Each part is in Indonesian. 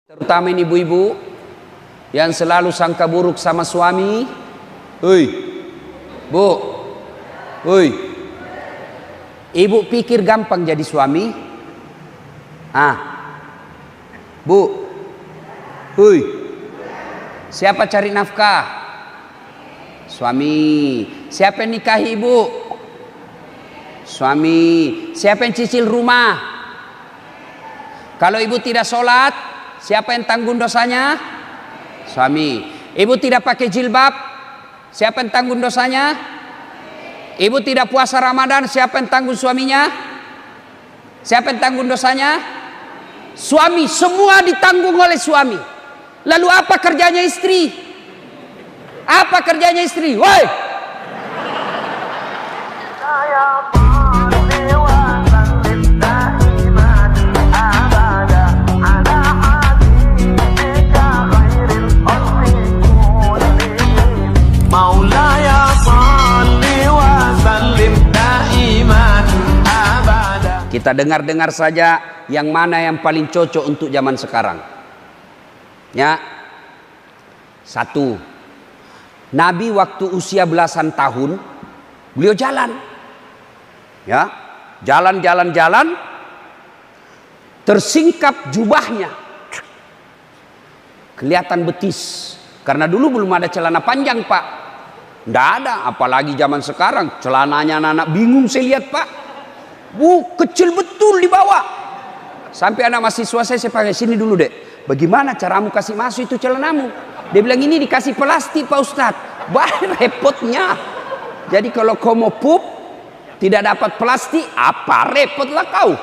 Terutama ini ibu-ibu yang selalu sangka buruk sama suami. Hei, bu, hei, ibu pikir gampang jadi suami? Bu, hei, siapa cari nafkah? Suami. Siapa yang nikahi ibu? Suami. Siapa yang cicil rumah? Kalau ibu tidak sholat, siapa yang tanggung dosanya? Suami. Ibu tidak pakai jilbab, siapa yang tanggung dosanya? Ibu tidak puasa Ramadan, siapa yang tanggung suaminya? Siapa yang tanggung dosanya? Suami. Semua ditanggung oleh suami. Lalu apa kerjanya istri? Apa kerjanya istri? Woi! Kita dengar-dengar saja yang mana yang paling cocok untuk zaman sekarang. Ya. Satu. Nabi waktu usia belasan tahun, beliau jalan. Ya. Jalan. Tersingkap jubahnya. Kelihatan betis. Karena dulu belum ada celana panjang, Pak. Tidak ada, apalagi zaman sekarang. Celananya anak-anak bingung saya lihat, Pak. Kecil betul di bawah. Sampai anak mahasiswa saya pakai sini dulu dek. Bagaimana caramu kasih masuk itu celanamu? Dia bilang ini dikasih plastik Pak Ustadz. Bah repotnya. Jadi kalau kau mau pup tidak dapat plastik, apa repotlah kau.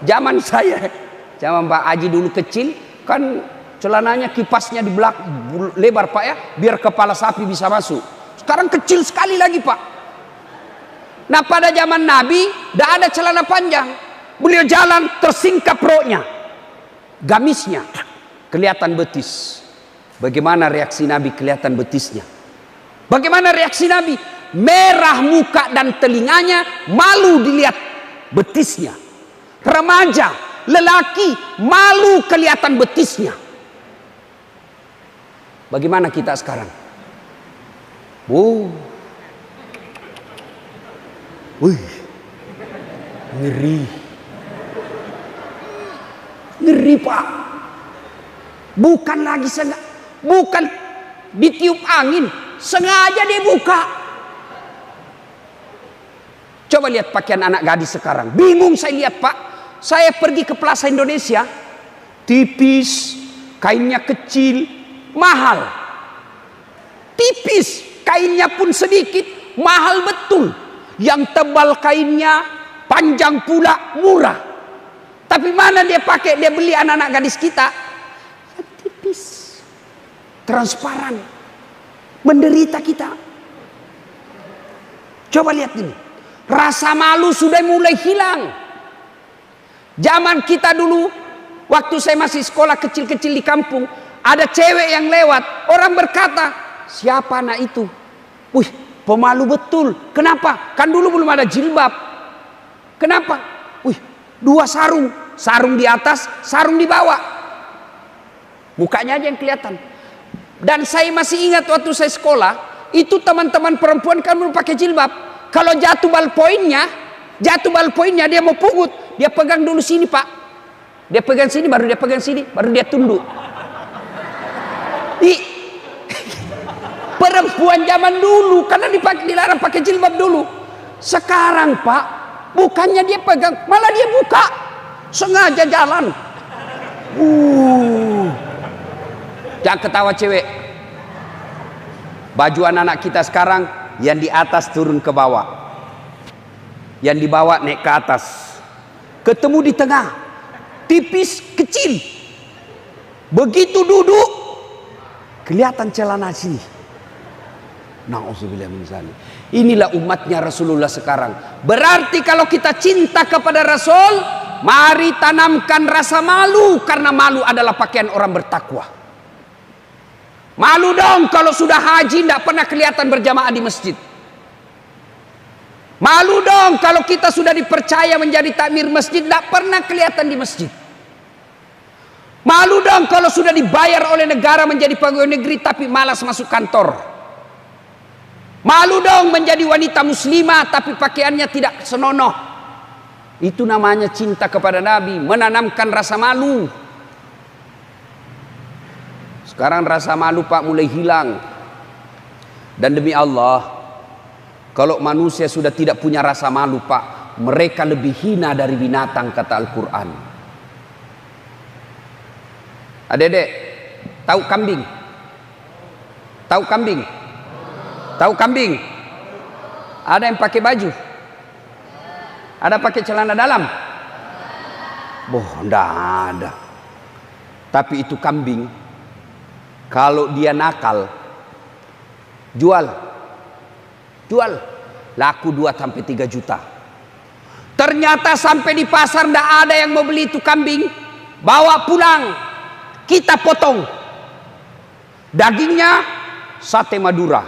Zaman saya, zaman Pak Haji dulu kecil kan celananya kipasnya di belakang lebar Pak ya, biar kepala sapi bisa masuk. Sekarang kecil sekali lagi Pak. Nah pada zaman Nabi tidak ada celana panjang. Beliau jalan tersingkap roknya, gamisnya kelihatan betis. Bagaimana reaksi Nabi kelihatan betisnya? Bagaimana reaksi Nabi? Merah muka dan telinganya, malu dilihat betisnya. Remaja, lelaki, malu kelihatan betisnya. Bagaimana kita sekarang? Wih, ngeri Pak. Bukan lagi bukan ditiup angin, sengaja dia buka. Coba lihat pakaian anak gadis sekarang, bingung saya lihat Pak. Saya pergi ke Plaza Indonesia, tipis, kainnya kecil, mahal. Tipis, kainnya pun sedikit, mahal betul. Yang tebal kainnya, panjang pula, murah. Tapi mana dia pakai, dia beli anak-anak gadis kita? Yang tipis, transparan, menderita kita. Coba lihat ini, rasa malu sudah mulai hilang. Zaman kita dulu, waktu saya masih sekolah kecil-kecil di kampung, ada cewek yang lewat, orang berkata, siapa anak itu? Wih, pemalu betul. Kenapa? Kan dulu belum ada jilbab. Kenapa? Wih, dua sarung. Sarung di atas, sarung di bawah. Mukanya aja yang kelihatan. Dan saya masih ingat waktu saya sekolah, itu teman-teman perempuan kan belum pakai jilbab. Kalau jatuh ballpointnya dia mau pungut, dia pegang dulu sini Pak. Dia pegang sini, baru dia pegang sini, baru dia tunduk. Perempuan zaman dulu karena dilarang pakai jilbab dulu. Sekarang Pak, bukannya dia pegang, malah dia buka. Sengaja jalan. Jangan ketawa cewek. Baju anak-anak kita sekarang yang di atas turun ke bawah. Yang di bawah naik ke atas. Ketemu di tengah. Tipis, kecil. Begitu duduk kelihatan celana sini. Na'udzubillah min dzalik. Inilah umatnya Rasulullah sekarang. Berarti kalau kita cinta kepada Rasul, mari tanamkan rasa malu, karena malu adalah pakaian orang bertakwa. Malu dong kalau sudah haji tidak pernah kelihatan berjamaah di masjid. Malu dong kalau kita sudah dipercaya menjadi takmir masjid tidak pernah kelihatan di masjid. Malu dong kalau sudah dibayar oleh negara menjadi pegawai negeri tapi malas masuk kantor. Malu dong menjadi wanita muslimah tapi pakaiannya tidak senonoh. Itu namanya cinta kepada Nabi, menanamkan rasa malu. Sekarang rasa malu Pak mulai hilang. Dan demi Allah, kalau manusia sudah tidak punya rasa malu Pak, mereka lebih hina dari binatang, kata Al-Quran. Adik-adik, tahu kambing? Tahu kambing? Tahu kambing? Ada yang pakai baju? Ada pakai celana dalam? Enggak ada. Tapi itu kambing, kalau dia nakal, jual, laku 2-3 juta. Ternyata sampai di pasar tidak ada yang mau beli itu kambing. Bawa pulang, kita potong. Dagingnya sate Madura,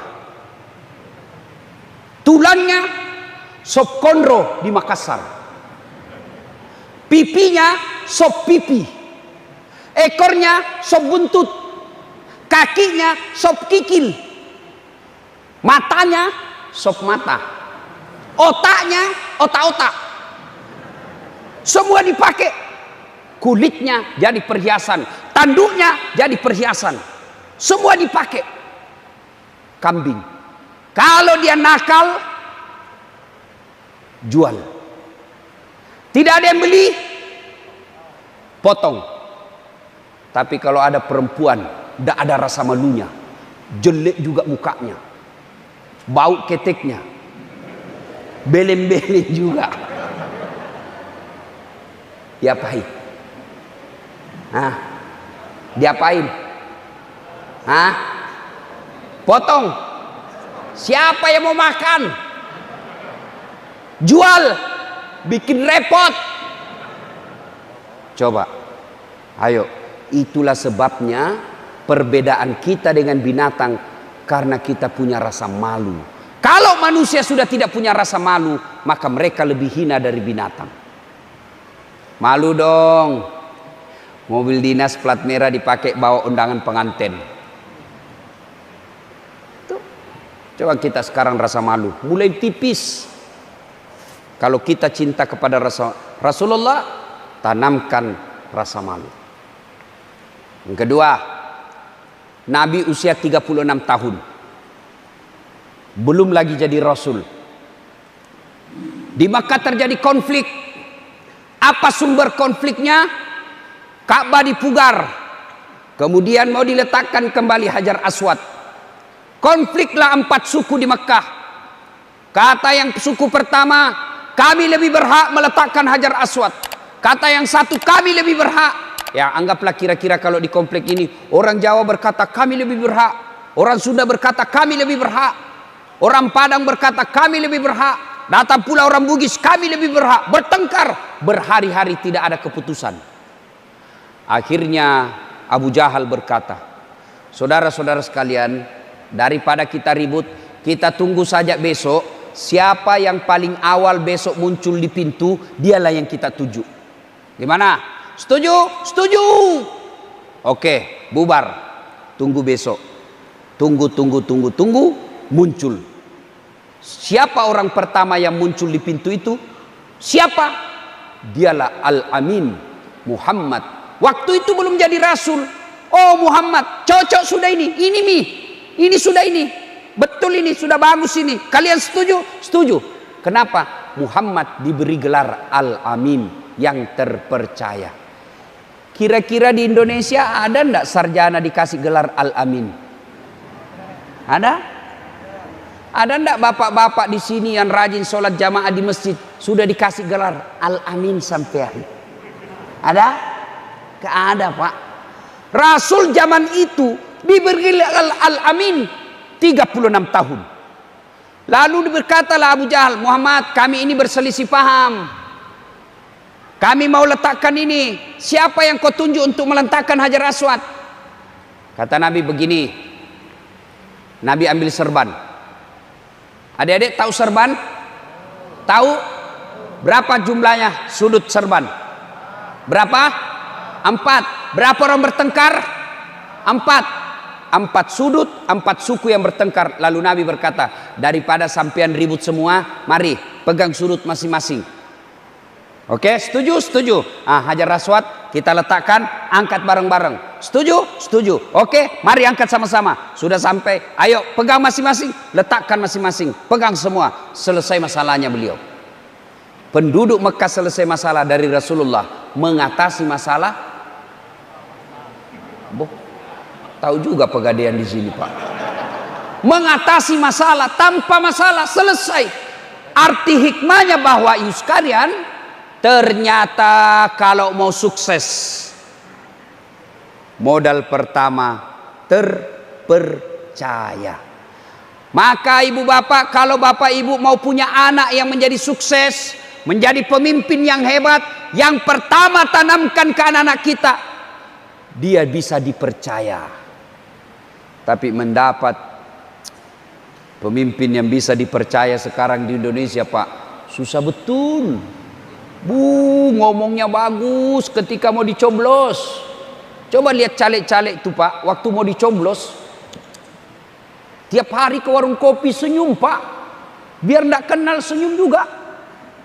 tulangnya sop konro di Makassar, pipinya sop pipi, ekornya sop buntut, kakinya sop kikil, matanya sop mata, otaknya otak-otak, semua dipakai. Kulitnya jadi perhiasan, tanduknya jadi perhiasan, semua dipakai. Kambing, kalau dia nakal, jual. Tidak ada yang beli, potong. Tapi kalau ada perempuan, tidak ada rasa malunya, jelek juga mukanya, bau keteknya, belem-belem juga, diapain? Diapain? Potong. Siapa yang mau makan? Jual, bikin repot. Coba, ayo. Itulah sebabnya perbedaan kita dengan binatang, karena kita punya rasa malu. Kalau manusia sudah tidak punya rasa malu, maka mereka lebih hina dari binatang. Malu dong. Mobil dinas plat merah dipakai bawa undangan pengantin. Tuh. Coba kita sekarang rasa malu mulai tipis. Kalau kita cinta kepada Rasulullah, tanamkan rasa malu. Yang kedua, Nabi usia 36 tahun. Belum lagi jadi Rasul. Di Makkah terjadi konflik. Apa sumber konfliknya? Ka'bah dipugar. Kemudian mau diletakkan kembali Hajar Aswad. Konfliklah 4 suku di Makkah. Kata yang suku pertama, kami lebih berhak meletakkan Hajar Aswad. Kata yang satu, kami lebih berhak. Ya, anggaplah kira-kira kalau di komplek ini orang Jawa berkata kami lebih berhak, orang Sunda berkata kami lebih berhak, orang Padang berkata kami lebih berhak, datang pula orang Bugis kami lebih berhak. Bertengkar berhari-hari tidak ada keputusan. Akhirnya Abu Jahal berkata, saudara-saudara sekalian, daripada kita ribut, kita tunggu saja besok. Siapa yang paling awal besok muncul di pintu, dialah yang kita tuju. Gimana? Setuju? Setuju. Oke, bubar. Tunggu besok. Tunggu, muncul. Siapa orang pertama yang muncul di pintu itu? Siapa? Dialah Al-Amin, Muhammad. Waktu itu belum jadi Rasul. Oh Muhammad, cocok sudah ini sudah ini. Betul ini, sudah bagus ini. Kalian setuju? Setuju. Kenapa? Muhammad diberi gelar Al-Amin, yang terpercaya. Kira-kira di Indonesia ada enggak sarjana dikasih gelar Al-Amin? Ada? Ada enggak bapak-bapak di sini yang rajin sholat jamaah di masjid sudah dikasih gelar Al-Amin sampean? Ada? Gak ada, Pak. Rasul zaman itu diberi Al-Amin 36 tahun. Lalu berkatalah Abu Jahal, Muhammad, kami ini berselisih paham. Kami mau letakkan ini. Siapa yang kau tunjuk untuk meletakkan Hajar Aswad? Kata Nabi begini. Nabi ambil serban. Adik-adik tahu serban? Tahu? Berapa jumlahnya sudut serban? Berapa? 4. Berapa orang bertengkar? 4. 4 sudut, 4 suku yang bertengkar. Lalu Nabi berkata, daripada sampean ribut semua, mari pegang sudut masing-masing. Oke, setuju? Setuju. Hajar Aswad kita letakkan, angkat bareng-bareng. Setuju? Setuju. Oke, mari angkat sama-sama. Sudah sampai, ayo pegang masing-masing, letakkan masing-masing, pegang semua. Selesai masalahnya beliau. Penduduk Mekah selesai masalah dari Rasulullah. Mengatasi masalah. Tahu juga pegadaian di sini, Pak. Mengatasi masalah tanpa masalah, selesai. Arti hikmahnya bahwa ibu sekalian, ternyata kalau mau sukses, modal pertama terpercaya. Maka ibu bapak, kalau bapak ibu mau punya anak yang menjadi sukses, menjadi pemimpin yang hebat, yang pertama tanamkan ke anak-anak kita, dia bisa dipercaya. Tapi mendapat pemimpin yang bisa dipercaya sekarang di Indonesia, Pak, susah betul. Ngomongnya bagus ketika mau dicoblos. Coba lihat caleg-caleg itu, Pak, waktu mau dicoblos, tiap hari ke warung kopi senyum, Pak. Biar tidak kenal senyum juga.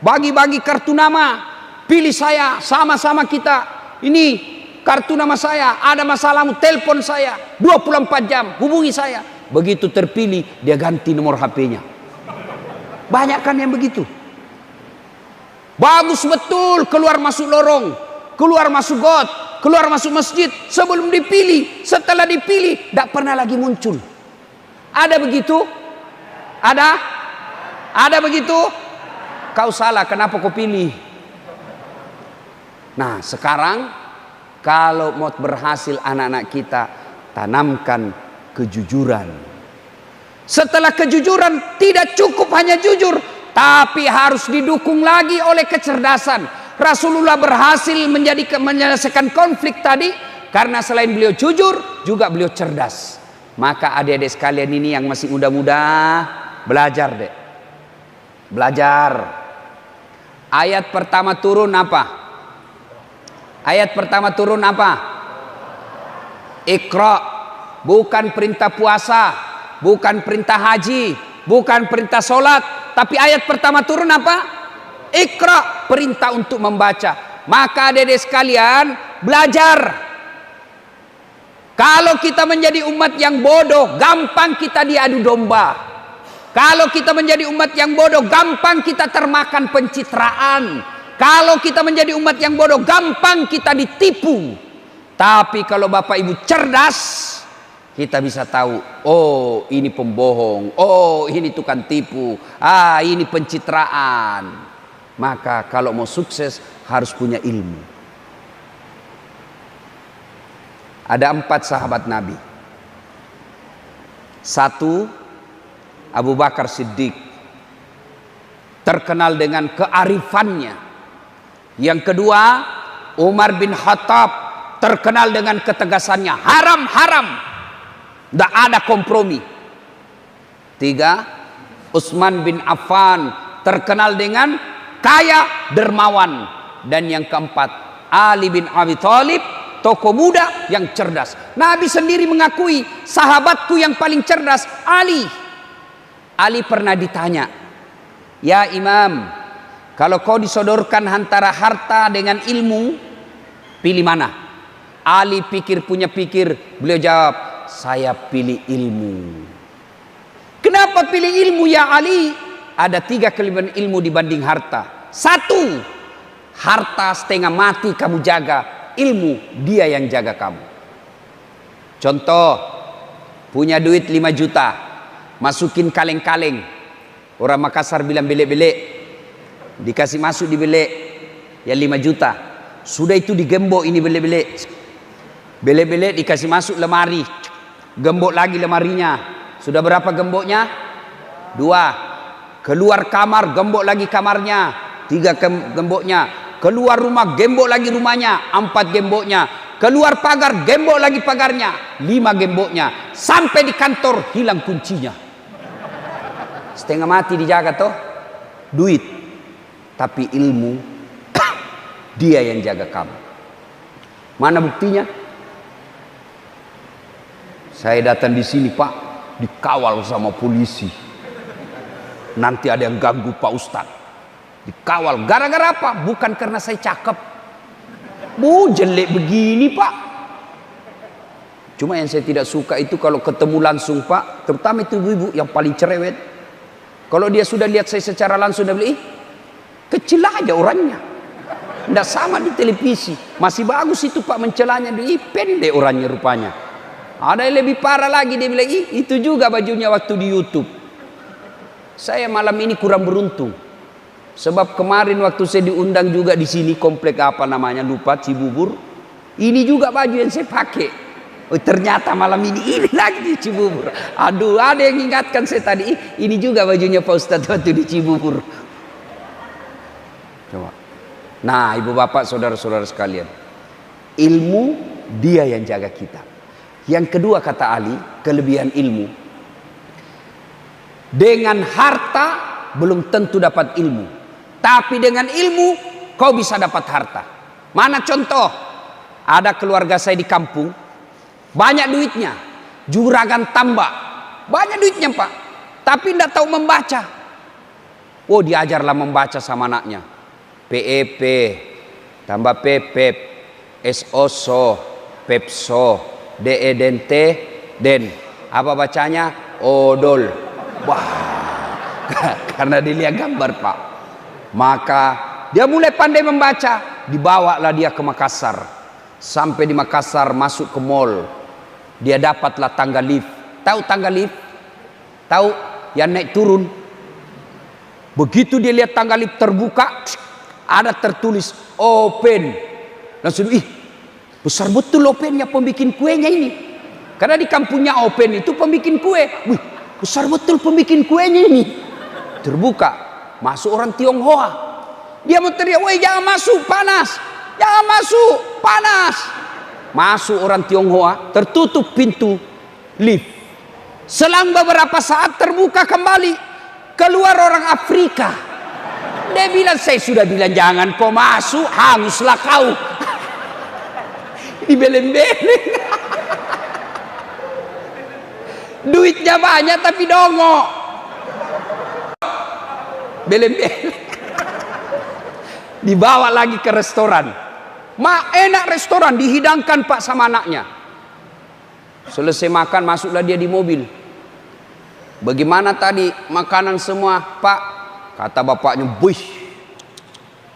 Bagi-bagi kartu nama, pilih saya, sama-sama kita. Ini kartu nama saya, ada masalahmu, telepon saya 24 jam, hubungi saya. Begitu terpilih, dia ganti nomor HP-nya. Banyak kan yang begitu. Bagus betul, keluar masuk lorong, keluar masuk got, keluar masuk masjid. Sebelum dipilih, setelah dipilih, tidak pernah lagi muncul. Ada begitu? Ada begitu? Kau salah, kenapa kau pilih? Nah, sekarang kalau mau berhasil anak-anak kita, tanamkan kejujuran. Setelah kejujuran, tidak cukup hanya jujur, tapi harus didukung lagi oleh kecerdasan. Rasulullah berhasil menyelesaikan konflik tadi karena selain beliau jujur, juga beliau cerdas. Maka adik-adik sekalian ini yang masih muda-muda, belajar deh. Belajar. Ayat pertama turun apa? Ayat pertama turun apa? Iqra. Bukan perintah puasa, bukan perintah haji, bukan perintah sholat, tapi ayat pertama turun apa? Iqra, perintah untuk membaca. Maka adik-adik sekalian, belajar. Kalau kita menjadi umat yang bodoh, gampang kita diadu domba. Kalau kita menjadi umat yang bodoh, gampang kita termakan pencitraan. Kalau kita menjadi umat yang bodoh, gampang kita ditipu. Tapi kalau Bapak Ibu cerdas, kita bisa tahu, oh ini pembohong, oh ini tukang tipu, ini pencitraan. Maka kalau mau sukses harus punya ilmu. Ada 4 sahabat Nabi. 1, Abu Bakar Siddiq, terkenal dengan kearifannya. Yang kedua, Umar bin Khattab, terkenal dengan ketegasannya. Haram, haram. Tidak ada kompromi. 3, Utsman bin Affan, terkenal dengan kaya dermawan. Dan yang keempat, Ali bin Abi Thalib, tokoh muda yang cerdas. Nabi sendiri mengakui, sahabatku yang paling cerdas Ali. Ali pernah ditanya, ya Imam, kalau kau disodorkan antara harta dengan ilmu, pilih mana? Ali punya pikir, beliau jawab, saya pilih ilmu. Kenapa pilih ilmu ya Ali? Ada 3 kelebihan ilmu dibanding harta. 1, harta setengah mati kamu jaga, ilmu dia yang jaga kamu. Contoh, punya duit 5 juta, masukin kaleng-kaleng. Orang Makassar bilang belek-belek. Dikasih masuk di belek ya 5 juta. Sudah itu digembok ini belek-belek. Belek-belek dikasih masuk lemari. Gembok lagi lemarinya. Sudah berapa gemboknya? 2. Keluar kamar, gembok lagi kamarnya. 3 gemboknya. Keluar rumah, gembok lagi rumahnya. 4 gemboknya. Keluar pagar, gembok lagi pagarnya. 5 gemboknya. Sampai di kantor, hilang kuncinya. Setengah mati dijaga toh. Duit. Tapi ilmu, dia yang jaga kamu. Mana buktinya? Saya datang di sini Pak, dikawal sama polisi. Nanti ada yang ganggu Pak Ustadz. Dikawal. Gara-gara apa? Bukan karena saya cakep. Jelek begini Pak. Cuma yang saya tidak suka itu kalau ketemu langsung Pak, terutama itu ibu-ibu yang paling cerewet. Kalau dia sudah lihat saya secara langsung, dia bilang, kecil aja orangnya. Tidak sama di televisi. Masih bagus itu Pak mencelanya. Pendek orangnya rupanya. Ada yang lebih parah lagi, dia bilang, itu juga bajunya waktu di YouTube. Saya malam ini kurang beruntung. Sebab kemarin waktu saya diundang juga di sini, komplek apa namanya, lupa, Cibubur. Ini juga baju yang saya pakai. Oh, ternyata malam ini lagi di Cibubur. Aduh, ada yang ingatkan saya tadi, ini juga bajunya Pak Ustadz waktu di Cibubur. Coba. Nah, ibu bapak, saudara-saudara sekalian, ilmu dia yang jaga kita. Yang kedua kata Ali, kelebihan ilmu. Dengan harta belum tentu dapat ilmu. Tapi dengan ilmu kau bisa dapat harta. Mana contoh? Ada keluarga saya di kampung, banyak duitnya, juragan tambak, banyak duitnya Pak, tapi tidak tahu membaca. Oh, diajarlah membaca sama anaknya. PEP, tambah PEP, SOSO, PEPSO, DEDNT, den. Apa bacanya? Odol. Wah, karena dilihat gambar Pak. Maka dia mulai pandai membaca. Dibawalah dia ke Makassar. Sampai di Makassar, masuk ke mall. Dia dapatlah tangga lift. Tahu tangga lift? Tahu yang naik turun. Begitu dia lihat tangga lift terbuka, ada tertulis open. Langsung, besar betul opennya, pembikin kuenya ini. Karena di kampungnya open itu pembikin kue. Wih, besar betul pembikin kuenya ini. Terbuka, masuk orang Tionghoa. Dia mau teriak, woi jangan masuk, panas. Jangan masuk, panas. Masuk orang Tionghoa, tertutup pintu lift. Selang beberapa saat terbuka kembali. Keluar orang Afrika. Dia bilang, saya sudah bilang jangan kau masuk, hanguslah kau. Dibeleng-beleng. Duitnya banyak tapi dongok. Beleng-beleng. Dibawa lagi ke restoran. Enak restoran, dihidangkan Pak sama anaknya. Selesai makan, masuklah dia di mobil. Bagaimana tadi makanan semua Pak? Kata bapaknya, buih,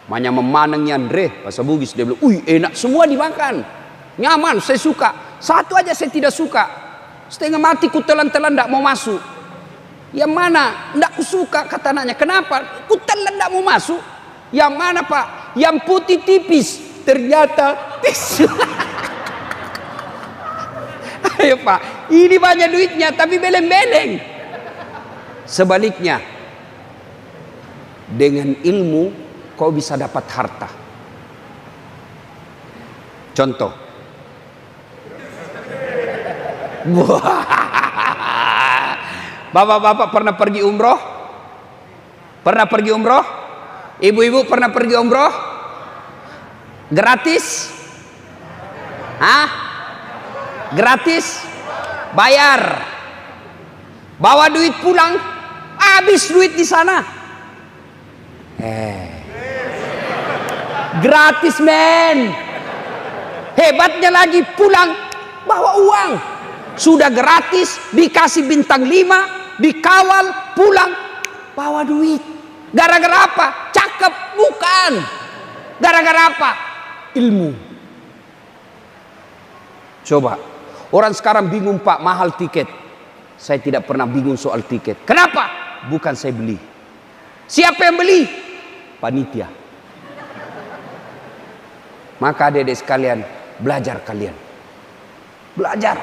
manya memanengnya Andre, bahasa Bugis. Dia bilang, enak semua dimakan, nyaman, saya suka. Satu aja saya tidak suka, setengah mati ku telan-telan tidak mau masuk. Yang mana? Tidak kusuka, kata anaknya. Kenapa? Ku telan tidak mau masuk. Yang mana Pak? Yang putih tipis, ternyata tisu. Ayo Pak, ini banyak duitnya tapi beleng-beleng. Sebaliknya, dengan ilmu kau bisa dapat harta. Contoh, bapak-bapak pernah pergi umroh? Pernah pergi umroh? Ibu-ibu pernah pergi umroh? Gratis? Hah? Gratis? Bayar? Bawa duit pulang? Habis duit di sana. Gratis men. Hebatnya lagi pulang bawa uang. Sudah gratis, dikasih bintang 5, dikawal, pulang bawa duit. Gara-gara apa? Cakep? Bukan. Gara-gara apa? Ilmu. Coba, orang sekarang bingung Pak, mahal tiket. Saya tidak pernah bingung soal tiket. Kenapa? Bukan saya beli. Siapa yang beli? Panitia. Maka adik-adik sekalian, belajar kalian. Belajar.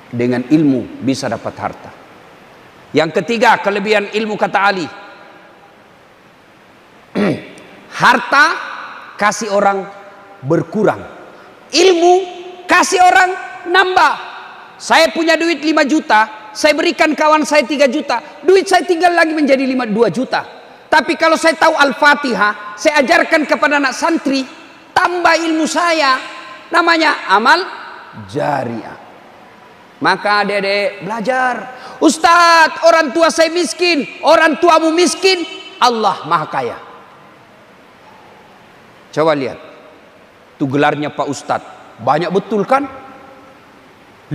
Dengan ilmu bisa dapat harta. Yang ketiga, kelebihan ilmu kata Ali. Harta kasih orang berkurang. Ilmu kasih orang nambah. Saya punya duit 5 juta, saya berikan kawan saya 3 juta. Duit saya tinggal lagi menjadi 2 juta. Tapi kalau saya tahu Al-Fatihah, saya ajarkan kepada anak santri, tambah ilmu saya. Namanya amal jariah. Maka adik-adik belajar. Ustadz, orang tua saya miskin, orang tuamu miskin, Allah maha kaya. Coba lihat, itu gelarnya Pak Ustadz, banyak betul kan?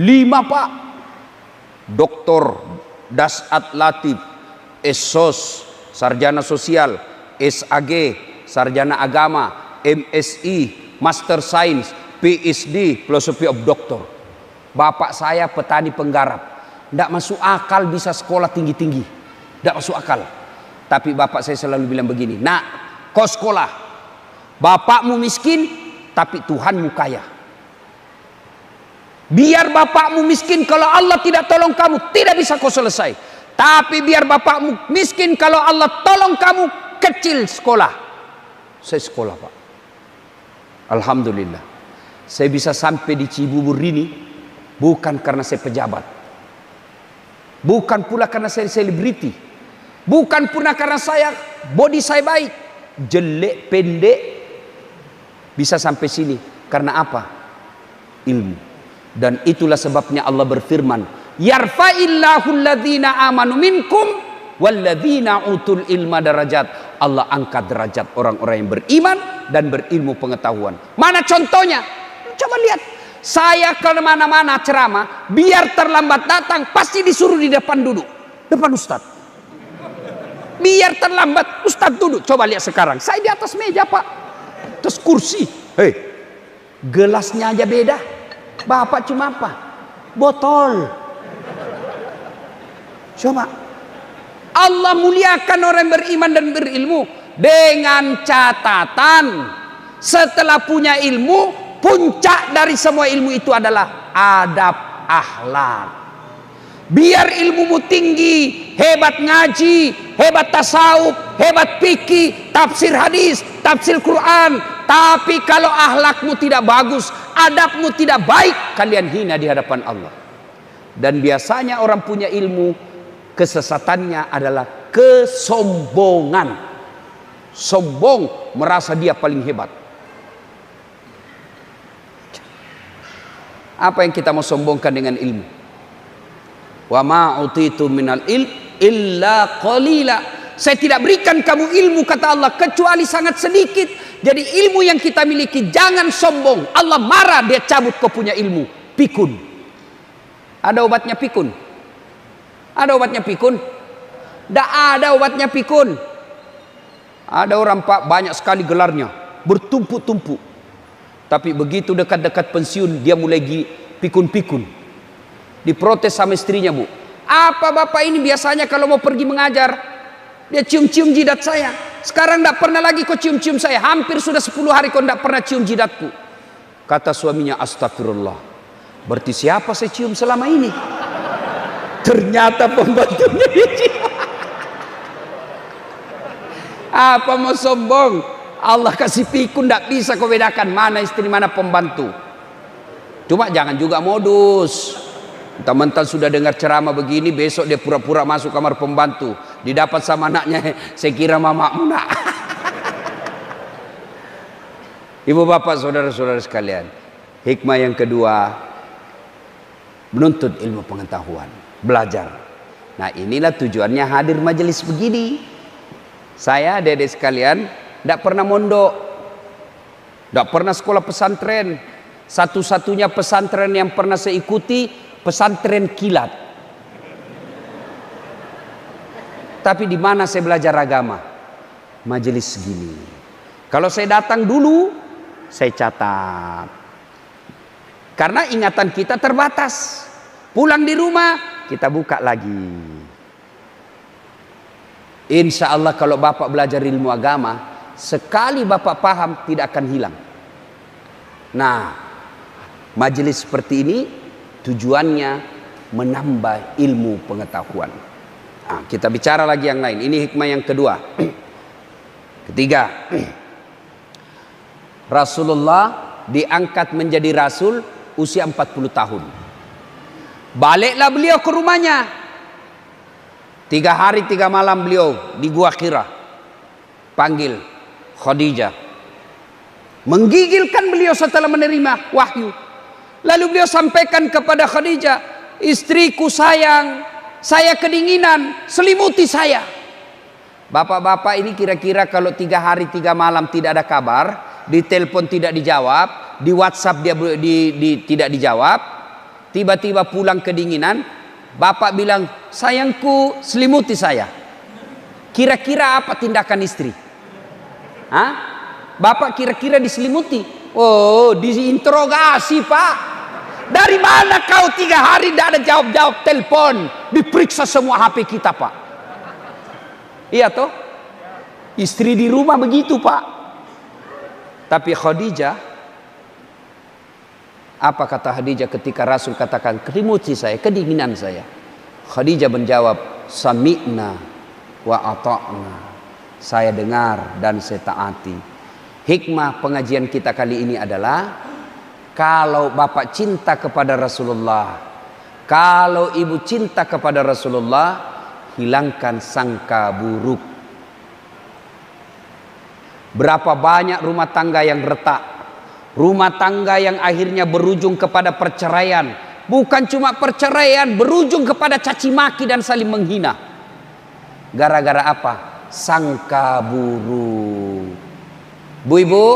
5 Pak. Doktor Dasat Latif, SSOS, Sarjana Sosial, SAG, Sarjana Agama, MSI, Master Science, PhD, Philosophy of Doctor. Bapak saya petani penggarap. Tidak masuk akal bisa sekolah tinggi-tinggi. Tidak masuk akal. Tapi bapak saya selalu bilang begini, nak, kau sekolah. Bapakmu miskin, tapi Tuhanmu kaya. Biar bapakmu miskin, kalau Allah tidak tolong kamu, tidak bisa kau selesai. Tapi biar bapakmu miskin, kalau Allah tolong kamu, kecil sekolah. Saya sekolah Pak. Alhamdulillah. Saya bisa sampai di Cibubur ini, bukan karena saya pejabat. Bukan pula karena saya selebriti. Bukan pula karena saya body saya baik. Jelek, pendek. Bisa sampai sini. Karena apa? Ilmu. Dan itulah sebabnya Allah berfirman, yarfa'illahu alladhina amanu minkum walladzina utul ilma darajat. Allah angkat derajat orang-orang yang beriman dan berilmu pengetahuan. Mana contohnya? Coba lihat. Saya ke mana-mana ceramah, biar terlambat datang pasti disuruh di depan duduk, depan Ustaz. Biar terlambat Ustaz duduk. Coba lihat sekarang, saya di atas meja Pak, atas kursi. Hei, gelasnya aja beda. Bapak cuma apa? Botol. Coba. Allah muliakan orang beriman dan berilmu dengan catatan setelah punya ilmu, puncak dari semua ilmu itu adalah adab akhlak. Biar ilmumu tinggi, hebat ngaji, hebat tasawuf, hebat fikih, tafsir hadis, tafsir Quran, tapi kalau akhlakmu tidak bagus, adabmu tidak baik, kalian hina di hadapan Allah. Dan biasanya orang punya ilmu, kesesatannya adalah kesombongan. Sombong, merasa dia paling hebat. Apa yang kita mau sombongkan dengan ilmu? Wa ma utitu minal ilm illa qalila. Saya tidak berikan kamu ilmu, kata Allah, kecuali sangat sedikit. Jadi ilmu yang kita miliki jangan sombong. Allah marah, dia cabut kau punya ilmu. Pikun. Ada obatnya pikun? Ada obatnya pikun? Tidak ada obatnya pikun. Ada orang Pak banyak sekali gelarnya, bertumpuk-tumpuk. Tapi begitu dekat-dekat pensiun dia mulai pikun-pikun. Diprotes sama istrinya, Bu. Apa bapak ini biasanya kalau mau pergi mengajar, dia cium-cium jidat saya. Sekarang tidak pernah lagi kau cium-cium saya. Hampir sudah 10 hari kau tidak pernah cium jidatku. Kata suaminya, astagfirullah. Berarti siapa saya cium selama ini? Ternyata pembantunya dicium. Apa mau sombong? Allah kasih pikun, tidak bisa kau bedakan mana istri mana pembantu. Cuma jangan juga modus. Mentang-mentang sudah dengar ceramah begini, besok dia pura-pura masuk kamar pembantu, didapat sama anaknya, saya kira mamamu nak. Ibu bapak saudara-saudara sekalian, hikmah yang kedua, menuntut ilmu pengetahuan, belajar. Nah inilah tujuannya hadir majelis begini. Saya adik-adik sekalian tidak pernah mondok, tidak pernah sekolah pesantren. Satu-satunya pesantren yang pernah saya ikuti pesantren kilat. Tapi di mana saya belajar agama? Majelis segini. Kalau saya datang dulu, saya catat. Karena ingatan kita terbatas. Pulang di rumah, kita buka lagi. Insya Allah kalau bapak belajar ilmu agama, sekali bapak paham tidak akan hilang. Nah, majelis seperti ini tujuannya menambah ilmu pengetahuan. Nah, kita bicara lagi yang lain. Ini hikmah yang kedua. Ketiga, Rasulullah diangkat menjadi rasul usia 40 tahun. Baliklah beliau ke rumahnya. 3 hari 3 malam beliau di Gua Hira. Panggil Khadijah. Menggigilkan beliau setelah menerima wahyu. Lalu beliau sampaikan kepada Khadijah, istriku sayang, saya kedinginan, selimuti saya. Bapak-bapak ini kira-kira kalau 3 hari 3 malam tidak ada kabar, di telepon tidak dijawab, di WhatsApp dia tidak dijawab, tiba-tiba pulang kedinginan, bapak bilang, sayangku selimuti saya. Kira-kira apa tindakan istri? Hah? Bapak kira-kira diselimuti? Oh, diinterogasi pak. Dari mana kau 3 hari tidak ada jawab-jawab telepon? Diperiksa semua HP kita pak. Iya toh? Istri di rumah begitu pak. Tapi Khadijah, apa kata Khadijah ketika Rasul katakan, selimuti saya, kedinginan saya? Khadijah menjawab, sami'na wa ata'na. Saya dengar dan saya taati. Hikmah pengajian kita kali ini adalah, kalau bapak cinta kepada Rasulullah, kalau ibu cinta kepada Rasulullah, hilangkan sangka buruk. Berapa banyak rumah tangga yang retak, rumah tangga yang akhirnya berujung kepada perceraian. Bukan cuma perceraian, berujung kepada caci maki dan saling menghina. Gara-gara apa? Sangka buruk. Bu, ibu,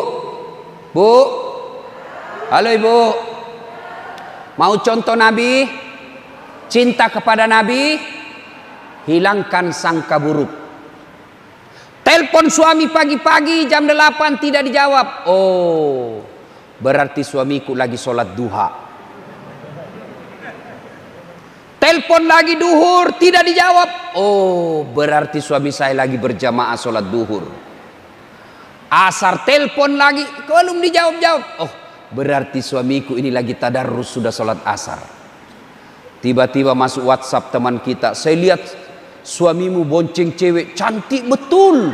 bu, halo ibu, mau contoh Nabi, cinta kepada Nabi, hilangkan sangka buruk. Telepon suami pagi-pagi jam 8 tidak dijawab, oh berarti suamiku lagi sholat duha. Telepon lagi duhur tidak dijawab, oh berarti suami saya lagi berjamaah sholat duhur. Asar telepon lagi, belum dijawab-jawab. Oh, berarti suamiku ini lagi tadarrus sudah sholat asar. Tiba-tiba masuk WhatsApp teman kita, saya lihat suamimu bonceng cewek cantik betul.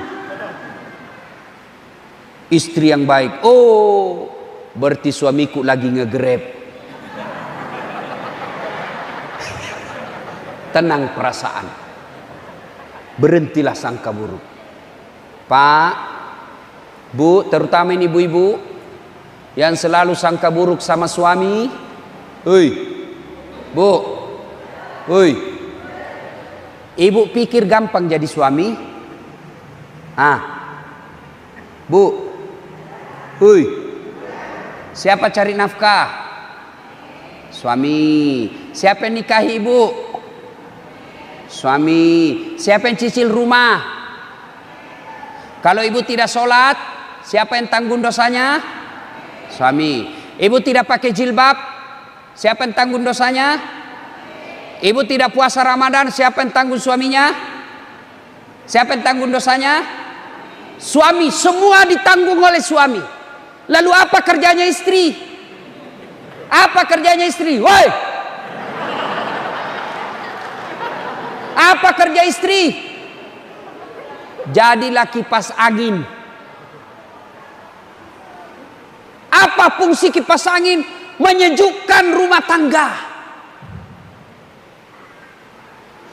Istri yang baik. Oh, berarti suamiku lagi nge-grab. Tenang perasaan. Berhentilah sangka buruk. Pak, Bu, terutama ini ibu-ibu yang selalu sangka buruk sama suami. Hei, Bu, hei, ibu pikir gampang jadi suami? Bu, hei, siapa cari nafkah? Suami. Siapa yang nikahi ibu? Suami. Siapa yang cicil rumah? Kalau ibu tidak sholat, siapa yang tanggung dosanya? Suami. Ibu tidak pakai jilbab, siapa yang tanggung dosanya? Ibu tidak puasa Ramadan, siapa yang tanggung suaminya? Siapa yang tanggung dosanya? Suami. Semua ditanggung oleh suami. Lalu apa kerjanya istri? Apa kerjanya istri? Woi! Apa kerja istri? Jadilah kipas angin. Apa fungsi kipas angin? Menyejukkan rumah tangga.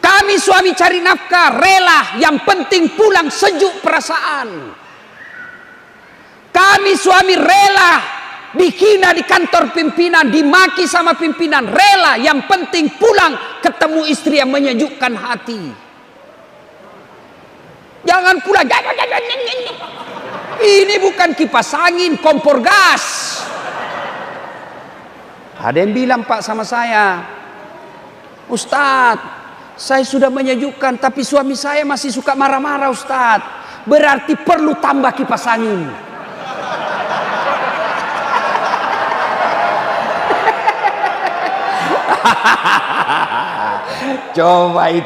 Kami suami cari nafkah, rela, yang penting pulang sejuk perasaan. Kami suami rela dihina di kantor pimpinan, dimaki sama pimpinan, rela, yang penting pulang ketemu istri yang menyejukkan hati. Jangan pula ini bukan kipas angin, kompor gas. Ada yang bilang Pak sama saya, Ustadz, saya sudah menyejukkan tapi suami saya masih suka marah-marah Ustadz. Berarti perlu tambah kipas angin. Coba itu